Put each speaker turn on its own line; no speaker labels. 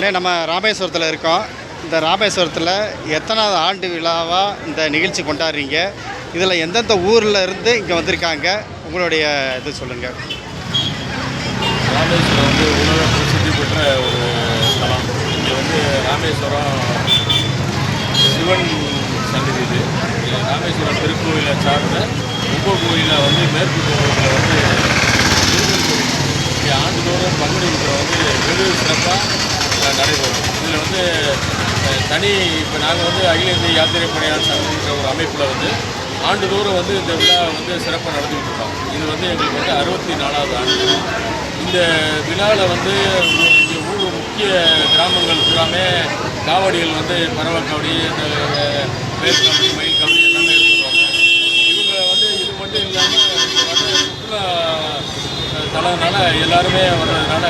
அண்ணே நம்ம ராமேஸ்வரத்தில் இருக்கோம். இந்த ராமேஸ்வரத்தில் எத்தனாவது ஆண்டு விழாவாக இந்த நிகழ்ச்சி கொண்டாடுறீங்க? இதில் எந்தெந்த ஊரில் இருந்து இங்கே வந்திருக்காங்க? உங்களுடைய இது சொல்லுங்கள்.
ராமேஸ்வரம் வந்து உலக பிரசித்தி பெற்ற ஒரு ஸ்தலம். இங்கே வந்து ராமேஸ்வரம் சிவன் சன்னதி. இது ராமேஸ்வரம் திருக்கோயிலை சார்ந்த உபகோயிலில் வந்து மேற்கு கோவிலில் வந்து முருகன் கோவில் இங்கே ஆண்டுதோறும் பங்குனி உத்திரம் வந்து வெகு சிறப்பாக நடைபெறும். இதில் வந்து தனி இப்போ நாங்கள் வந்து அகில இந்திய யாத்திரை பணியாளர் சங்கம்ன்ற ஒரு அமைப்பில் வந்து ஆண்டுதோறும் வந்து இந்த விழா வந்து சிறப்பாக நடத்திக்கிட்டு இருக்கோம். இது வந்து எங்களுக்கு வந்து 64வது ஆண்டு. இந்த விழாவில் வந்து இங்கே ஊர் முக்கிய கிராமங்கள் பூராமே காவடிகள் வந்து பறவை காவடி, வேல் காவடி, மயில் காவடி எல்லாமே எடுத்துருவாங்க. இவங்க வந்து இது மட்டும் இல்லாமல் சுற்றுலா தலனால எல்லாருமே வர்றதுனால